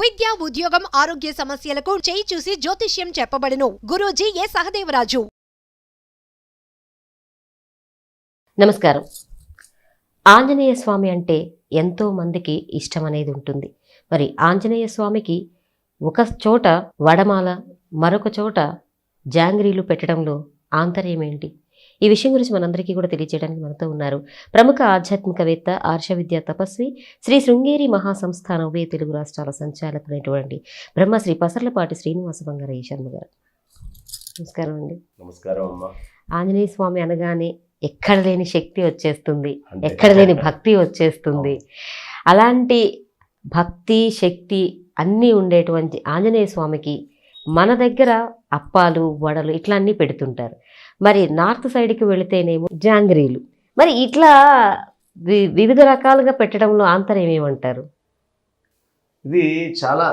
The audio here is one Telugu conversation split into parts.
విద్య, ఉద్యోగం, ఆరోగ్య సమస్యలకు చేయి చూసి జ్యోతిష్యం చెప్పబడును. గురూజీ ఏ సహదేవరాజు. నమస్కారం. ఆంజనేయ స్వామి అంటే ఎంతో మందికి ఇష్టం అనేది ఉంటుంది. మరి ఆంజనేయ స్వామికి ఒక చోట వడమాల, మరొక చోట జాంగ్రీలు పెట్టడంలో ఆంతర్యం ఏంటి? ఈ విషయం గురించి మనందరికీ కూడా తెలియజేయడానికి మనతో ఉన్నారు ప్రముఖ ఆధ్యాత్మికవేత్త, ఆర్ష విద్యా తపస్వి, శ్రీ శృంగేరి మహాసంస్థాన ఉభయ తెలుగు రాష్ట్రాల సంచాలకులైనటువంటి బ్రహ్మశ్రీ పసర్లపాటి శ్రీనివాస బంగారయ్య శర్మ గారు. నమస్కారం అండి. నమస్కారం అమ్మా. ఆంజనేయ స్వామి అనగానే ఎక్కడ లేని శక్తి వచ్చేస్తుంది, ఎక్కడ లేని భక్తి వచ్చేస్తుంది. అలాంటి భక్తి, శక్తి అన్నీ ఉండేటువంటి ఆంజనేయ స్వామికి మన దగ్గర అప్పాలు, వడలు ఇట్లా అన్నీ పెడుతుంటారు. మరి నార్త్ సైడ్కి వెళితేనేమో జాంగ్రీలు. మరి ఇట్లా వివిధ రకాలుగా పెట్టడంలో ఆంతర్యం ఏమంటారు? ఇది చాలా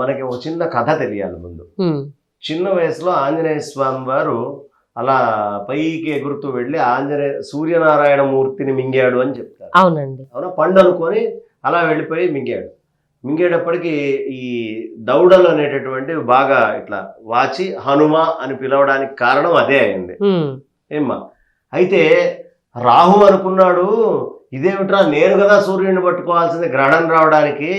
మనకి ఒక చిన్న కథ తెలియాలి ముందు. చిన్న వయసులో ఆంజనేయ స్వామి వారు అలా పైకి ఎగురుతూ వెళ్ళి సూర్యనారాయణ మూర్తిని మింగాడు అని చెప్తారు. అవునండి. అవునా? పండు అనుకొని అలా వెళ్ళిపోయి మింగాడు. మింగేటప్పటికి ఈ దౌడలు అనేటటువంటివి బాగా ఇట్లా వాచి హనుమ అని పిలవడానికి కారణం అదే అయింది. ఏమ్మా? అయితే రాహు అనుకున్నాడు, ఇదేమిట్రా, నేను కదా సూర్యుడిని పట్టుకోవాల్సింది గ్రహణం రావడానికి,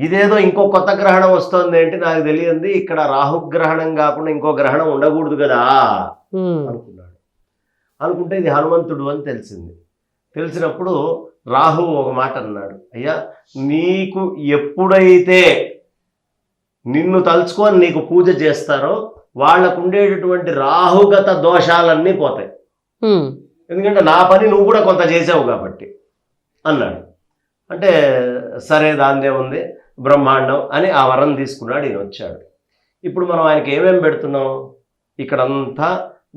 ఇదేదో ఇంకో కొత్త గ్రహణం వస్తుంది ఏంటి నాకు తెలియంది, ఇక్కడ రాహుగ్రహణం కాకుండా ఇంకో గ్రహణం ఉండకూడదు కదా అనుకున్నాడు. అనుకుంటే ఇది హనుమంతుడు అని తెలిసింది. తెలిసినప్పుడు రాహు ఒక మాట అన్నాడు, అయ్యా నీకు ఎప్పుడైతే నిన్ను తలుచుకొని నీకు పూజ చేస్తారో వాళ్ళకు ఉండేటటువంటి రాహుగత దోషాలన్నీ పోతాయి, ఎందుకంటే నా పని నువ్వు కూడా కొంత చేసావు కాబట్టి అన్నాడు. అంటే సరే దాందే ఉంది, బ్రహ్మాండం అని ఆ వరం తీసుకున్నాడు. ఈయన వచ్చాడు. ఇప్పుడు మనం ఆయనకి ఏమేమి పెడుతున్నాం? ఇక్కడంతా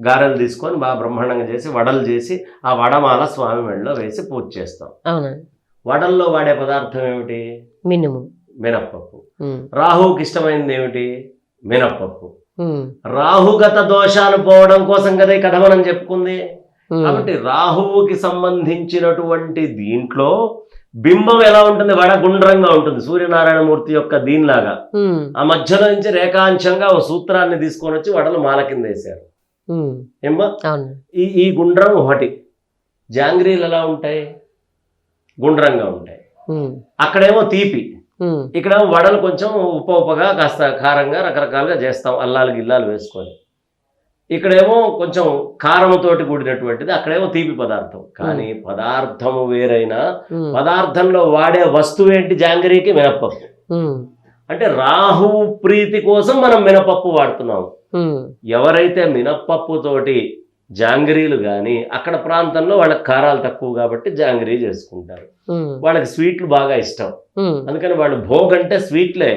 గారెలు తీసుకొని బాగా బ్రహ్మాండంగా చేసి వడలు చేసి ఆ వడమాల స్వామి మెడలో వేసి పూజ చేస్తాం. వడల్లో వాడే పదార్థం ఏమిటి? మినప్పప్పు. రాహుకి ఇష్టమైనది ఏమిటి? మినప్పప్పు. రాహుగత దోషాలు పోవడం కోసం కదా ఈ కథ మనం చెప్పుకుంది. కాబట్టి రాహువుకి సంబంధించినటువంటి దీంట్లో బింబం ఎలా ఉంటుంది? వడ గుండ్రంగా ఉంటుంది, సూర్యనారాయణ మూర్తి యొక్క దీనిలాగా. ఆ మధ్యలో నుంచి రేఖాంశంగా ఒక సూత్రాన్ని తీసుకొని వచ్చి వడలు మాల కింద వేశారు. ఏమ్మా? ఈ గుండ్రం ఒకటి. జాంగ్రీలు ఎలా ఉంటాయి? గుండ్రంగా ఉంటాయి. అక్కడేమో తీపి, ఇక్కడేమో వడలు కొంచెం ఉప్పగా కాస్త కారంగా రకరకాలుగా చేస్తాం, అల్లాలు గిల్లాలు వేసుకొని. ఇక్కడేమో కొంచెం కారంతోటి కూడినటువంటిది, అక్కడేమో తీపి పదార్థం. కానీ పదార్థము వేరైనా పదార్థంలో వాడే వస్తువు ఏంటి? జాంగ్రీకి మినపప్పు. అంటే రాహువు ప్రీతి కోసం మనం మినపప్పు వాడుతున్నాము. ఎవరైతే మినప్పప్పుతోటి జాంగ్రీలు కానీ అక్కడ ప్రాంతంలో వాళ్ళకి కారాలు తక్కువ కాబట్టి జాంగ్రీ చేసుకుంటారు. వాళ్ళకి స్వీట్లు బాగా ఇష్టం, అందుకని వాళ్ళు భోగ్ అంటే స్వీట్లే,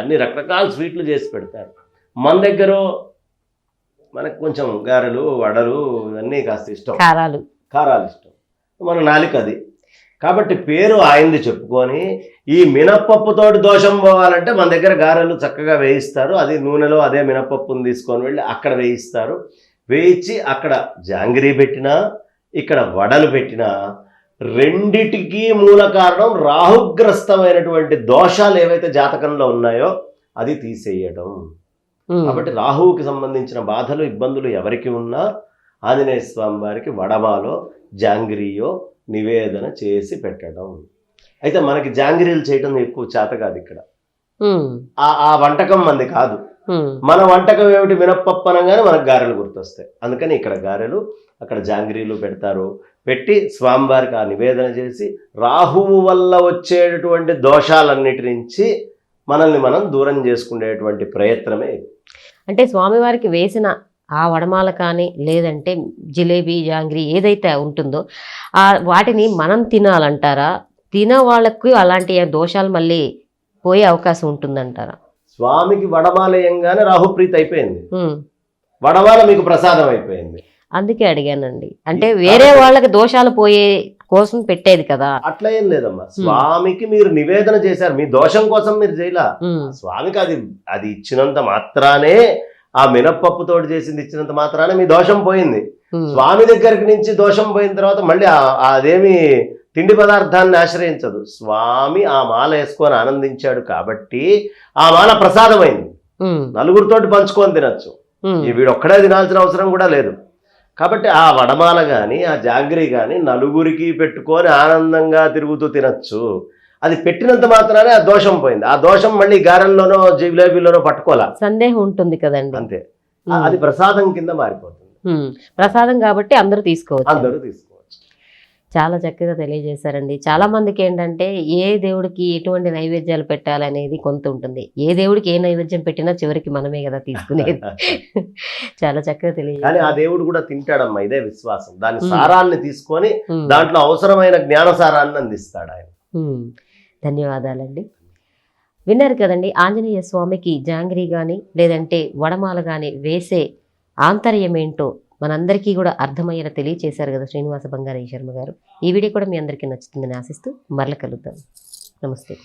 అన్ని రకరకాల స్వీట్లు చేసి పెడతారు. మన దగ్గర మనకు కొంచెం గారెలు, వడలు ఇవన్నీ కాస్త ఇష్టం, కారాలు ఇష్టం, మన నాలిక అది. కాబట్టి పేరు ఆయనది చెప్పుకొని ఈ మినప్పప్పుతోటి దోషం పోవాలంటే మన దగ్గర గారెలు చక్కగా వేయిస్తారు. అది నూనెలో అదే మినప్పప్పును తీసుకొని వెళ్ళి అక్కడ వేయిస్తారు. వేయించి అక్కడ జాంగ్రీ పెట్టినా ఇక్కడ వడలు పెట్టినా రెండిటికి మూల కారణం రాహుగ్రస్తమైనటువంటి దోషాలు ఏవైతే జాతకంలో ఉన్నాయో అది తీసేయడం. కాబట్టి రాహువుకి సంబంధించిన బాధలు, ఇబ్బందులు ఎవరికి ఉన్నా ఆంజనేయ స్వామి వారికి వడమాలో జాంగ్రీయో నివేదన చేసి పెట్టడం. అయితే మనకి జాంగ్రీలు చేయడం ఎక్కువ చేత కాదు. ఇక్కడ ఆ వంటకం మంది కాదు. మన వంటకం ఏమిటి? మినప్పప్పు అనగానే మనకు గారెలు గుర్తొస్తాయి. అందుకని ఇక్కడ గారెలు, అక్కడ జాంగ్రీలు పెడతారు. పెట్టి స్వామివారికి ఆ నివేదన చేసి రాహువు వల్ల వచ్చేటటువంటి దోషాలన్నిటి నుంచి మనల్ని మనం దూరం చేసుకునేటువంటి ప్రయత్నమే ఇది. అంటే స్వామివారికి వేసిన ఆ వడమాల కానీ లేదంటే జిలేబీ, జాంగ్రీ ఏదైతే ఉంటుందో వాటిని మనం తినాలంటారా? తిన వాళ్ళకు అలాంటి దోషాలు మళ్ళీ పోయే అవకాశం ఉంటుందంటారా? స్వామికి వడమాలయంగానే రాహుప్రీతి అయిపోయింది, వడమాల మీకు ప్రసాదం అయిపోయింది. అందుకే అడిగానండి. అంటే వేరే వాళ్ళకి దోషాలు పోయే కోసం పెట్టేది కదా. అట్లా ఏం లేదమ్మా. స్వామికి మీరు నివేదన చేశారు, మీ దోషం కోసం మీరు చేయలా. స్వామికి అది ఇచ్చినంత మాత్రానే, ఆ మినప్పప్పుతోటి చేసింది ఇచ్చినంత మాత్రానే మీ దోషం పోయింది. స్వామి దగ్గరికి నుంచి దోషం పోయిన తర్వాత మళ్ళీ అదేమి తిండి పదార్థాన్ని ఆశ్రయించదు. స్వామి ఆ మాల వేసుకొని ఆనందించాడు కాబట్టి ఆ మాల ప్రసాదమైంది, నలుగురితోటి పంచుకొని తినచ్చు. వీడు ఒక్కడే తినాల్సిన అవసరం కూడా లేదు. కాబట్టి ఆ వడమాల కానీ ఆ జాంగ్రీ కానీ నలుగురికి పెట్టుకొని ఆనందంగా తిరుగుతూ తినచ్చు. అది పెట్టినంత మాత్రానే ఆ దోషం పోయింది. ఆ దోషం మళ్ళీ గారెల్లోనో జిలేబీలోనో పట్టుకోలే, సందేహం ఉంటుంది కదండి. అంతే. అది ప్రసాదం కింద మారిపోతుంది. ప్రసాదం కాబట్టి అందరూ తీసుకోవచ్చు. అందరూ తీసుకోవచ్చు. చాలా చక్కగా తెలియజేశారండి. చాలా మందికి ఏంటంటే ఏ దేవుడికి ఎటువంటి నైవేద్యాలు పెట్టాలనేది కొంత ఉంటుంది. ఏ దేవుడికి ఏ నైవేద్యం పెట్టినా చివరికి మనమే కదా తీసుకునేది. చాలా చక్కగా తెలియజేశారు. కానీ ఆ దేవుడు కూడా తింటాడమ్మా, ఇదే విశ్వాసం. దాని సారాన్ని తీసుకొని దాంట్లో అవసరమైన జ్ఞానసారాన్ని అందిస్తాడు ఆయన. ధన్యవాదాలండి. విన్నారు కదండి, ఆంజనేయ స్వామికి జాంగ్రీ కానీ లేదంటే వడమాల కానీ వేసే ఆంతర్యం ఏంటో మనందరికీ కూడా అర్థమయ్యేలా తెలియచేశారు కదా శ్రీనివాస బంగారయ్య శర్మ గారు. ఈ వీడియో కూడా మీ అందరికీ నచ్చుతుందని ఆశిస్తూ మరల కలుద్దాం. నమస్తే.